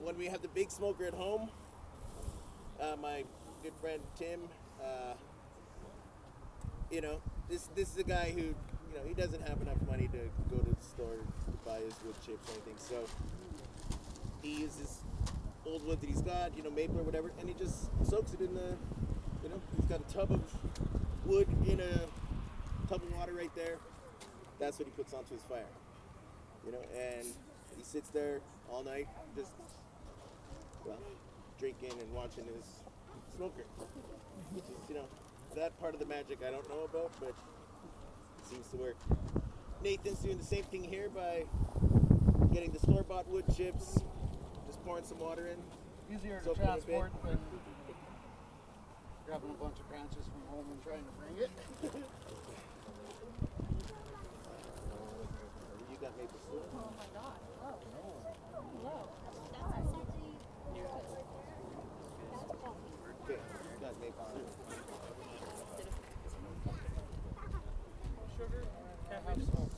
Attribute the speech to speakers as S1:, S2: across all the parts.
S1: When we have the big smoker at home, my good friend Tim, you know, this is a guy who, he doesn't have enough money to go to the store to buy his wood chips or anything. So he uses old wood that he's got, maple or whatever, and he just soaks it in the, he's got a tub of wood in a tub of water right there. That's what he puts onto his fire, and he sits there all night just, drinking and watching his smoker, which is, that part of the magic I don't know about, but it seems to work. Nathan's doing the same thing here by getting the store-bought wood chips, just pouring some water in.
S2: Easier to transport than grabbing a bunch of branches from home and trying to bring it.
S1: You got maple syrup?
S3: Oh my god. Whoa. Whoa. That's salty.
S1: Okay, you got maple syrup.
S2: Sugar? Can't have salt.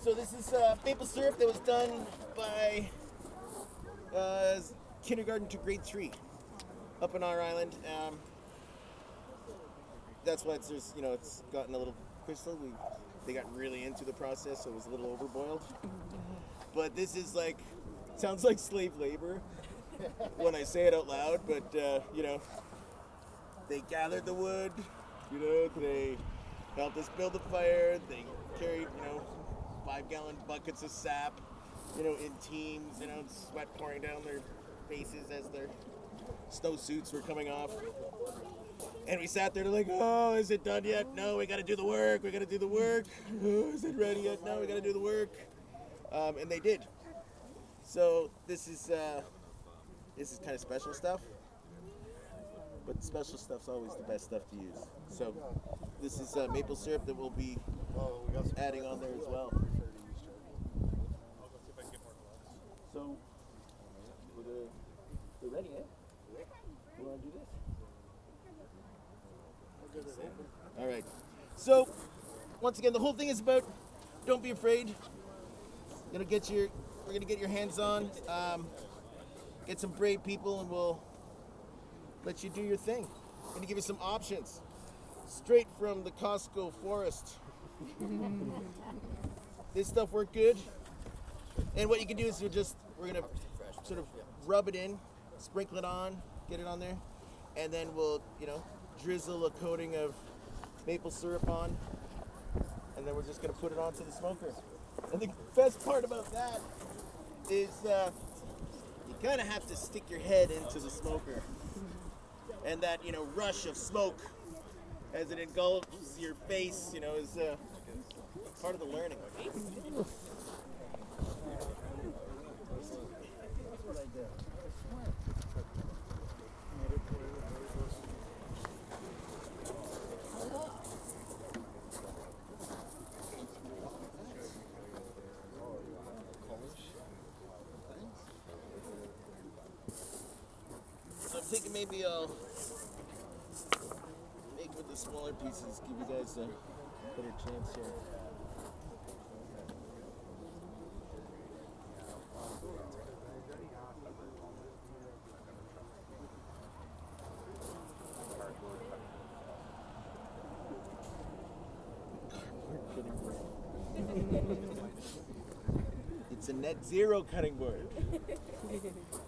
S1: So this is maple syrup that was done by kindergarten to grade 3 up in our island. That's why it's gotten a little crystal. They got really into the process, so it was a little overboiled. But this is sounds like slave labor when I say it out loud. But they gathered the wood. They helped us build the fire. They carried 5-gallon buckets of sap, in teams, sweat pouring down their faces as their snowsuits were coming off. And we sat there oh, is it done yet? No, we gotta do the work, Oh, is it ready yet? No, we gotta do the work. And they did. So this is kind of special stuff, but special stuff's always the best stuff to use. So this is maple syrup that we'll be adding on there as well. So we're ready, eh? You want to do this? All right. So once again, the whole thing is about don't be afraid. We're gonna get your hands on. Get some brave people, and we'll let you do your thing. I'm gonna give you some options, straight from the Costco forest. This stuff worked good. And what you can do is we're gonna sort of rub it in, sprinkle it on, get it on there, and then we'll, drizzle a coating of maple syrup on, and then we're just gonna put it onto the smoker. And the best part about that is you kind of have to stick your head into the smoker, and that rush of smoke as it engulfs your face, is part of the learning. So I'm thinking maybe I'll make with the smaller pieces, give you guys a better chance here. It's a net zero cutting board.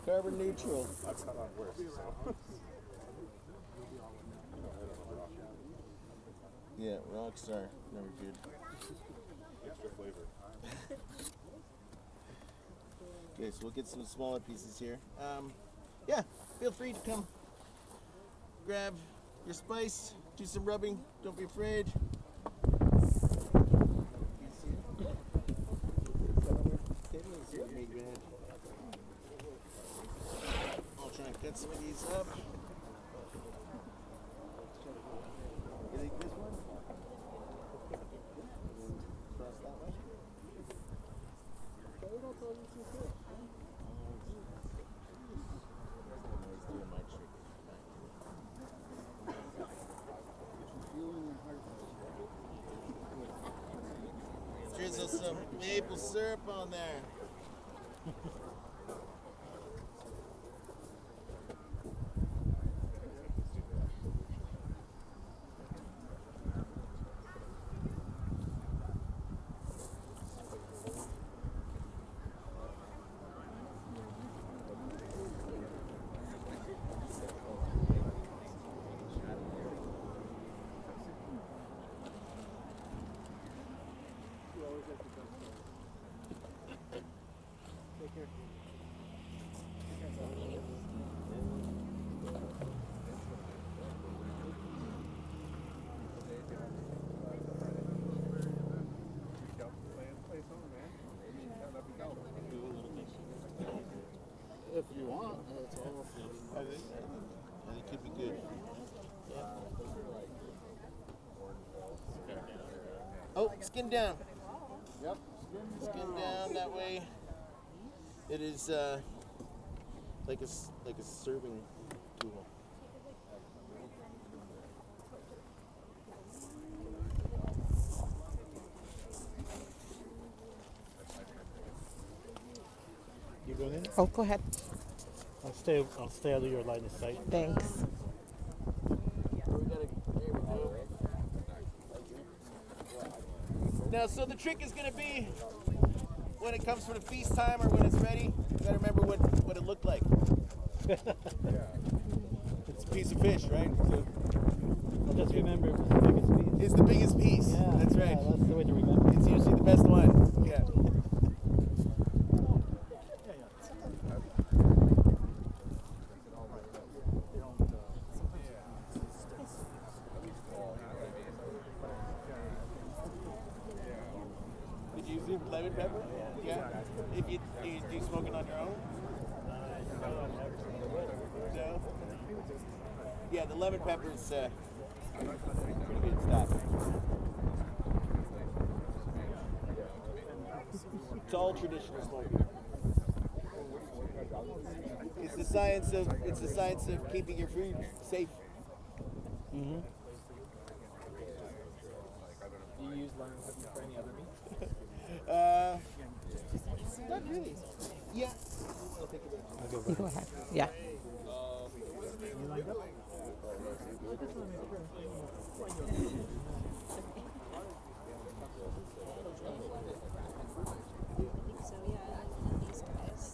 S1: Carbon neutral.
S4: I've cut on worse. So.
S1: Yeah, Rockstar. Never good.
S4: Extra flavor.
S1: Okay, so we'll get some smaller pieces here. Yeah, feel free to come grab your spice, do some rubbing, don't be afraid. some of these up. You think this one? Cross that way? He's doing my trick. Drizzle some maple syrup on there.
S2: If you want, that's all.
S1: I think it could be good. Yeah. Oh, skin down.
S2: Yep.
S1: Skin down. That way, it is like a serving tool.
S5: You going in?
S6: Oh, go ahead.
S5: I'll stay out of your line of sight.
S6: Thanks.
S1: Now, so the trick is gonna be when it comes for the feast time or when it's ready, you gotta remember what it looked like. It's a piece of fish, right? So
S5: I'll just remember it was the biggest piece.
S1: it's the biggest piece.
S5: Yeah,
S1: That's right.
S5: Yeah, that's the way to remember.
S1: It's usually the best one. Yeah. Did you use lemon pepper? Yeah. If you do you smoke it on your own? No. Yeah, the lemon pepper is pretty good stuff. It's all traditional smoking. It's the science of keeping your food safe.
S5: Mm-hmm.
S7: Do you use lemon pepper for any other meat?
S1: Not really. Yeah.
S6: You go ahead. Yeah.
S3: So yeah, these guys.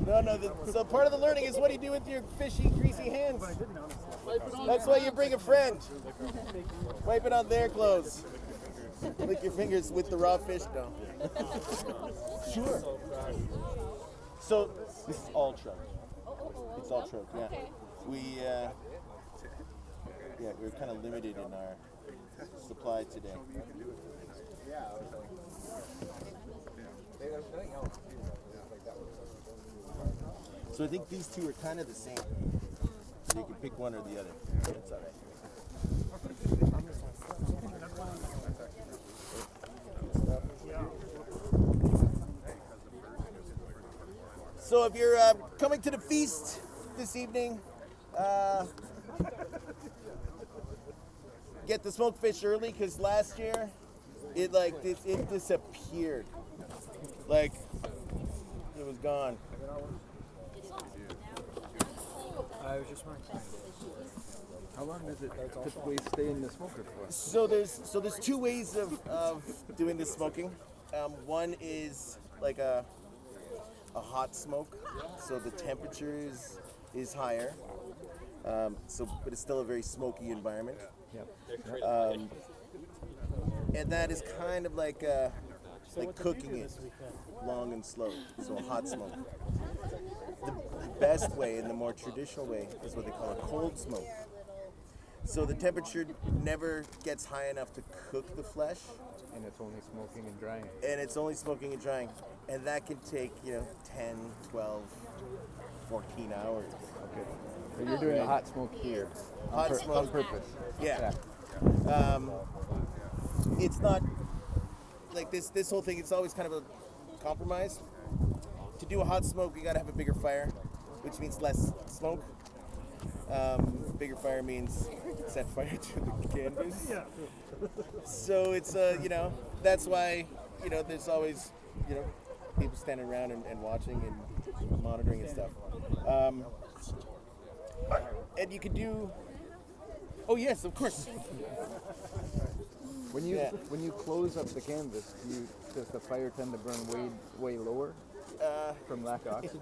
S1: No. So part of the learning is what do you do with your fishy, greasy hands? That's why you bring a friend. Wipe it on their clothes. Lick your fingers with the raw fish dough. Sure. So this is all trout. It's all trout. Yeah.
S3: Okay.
S1: We're kind of limited in our supply today. So I think these two are kind of the same. So you can pick one or the other. It's all right. So if you're coming to the feast this evening, get the smoked fish early because last year it disappeared. Like it was gone.
S7: I was just wondering. How long does it typically stay in the smoker for?
S1: So there's two ways of doing this smoking. One is like a hot smoke, so the temperature is higher. But it's still a very smoky environment.
S7: Yep.
S1: And that is kind of like cooking it long and slow, so a hot smoke. The best way and the more traditional way is what they call a cold smoke. So the temperature never gets high enough to cook the flesh,
S7: And it's only smoking and drying.
S1: and it's only smoking and drying. And that can take, 10, 12, 14 hours.
S7: Okay. So you're doing a hot smoke here.
S1: Hot smoke.
S7: On purpose.
S1: Yeah. It's not like this whole thing. It's always kind of a compromise. To do a hot smoke, you gotta have a bigger fire, which means less smoke. Bigger fire means set fire to the canvas. Yeah. So it's that's why there's always people standing around and watching and monitoring and stuff. And you could do. Oh yes, of course.
S7: When you close up the canvas, does the fire tend to burn way lower from lack of oxygen?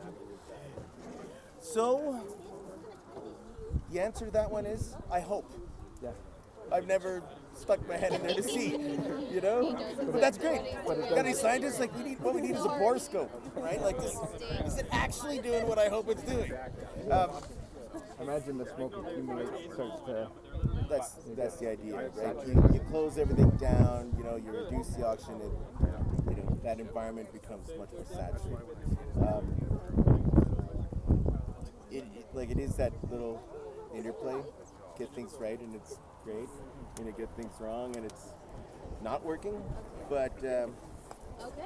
S1: So the answer to that one is I hope.
S7: Yeah.
S1: I've never stuck my head in there to see, But that's great. Got any scientists? Like what we need is a borescope, right? Like is it actually doing what I hope it's doing?
S7: Imagine the smoke accumulates, starts to.
S1: That's the idea, right? You close everything down, you reduce the oxygen, and that environment becomes much more saturated. It is that little interplay. Get things right, and it's great. Get things wrong, and it's not working. But
S3: Okay.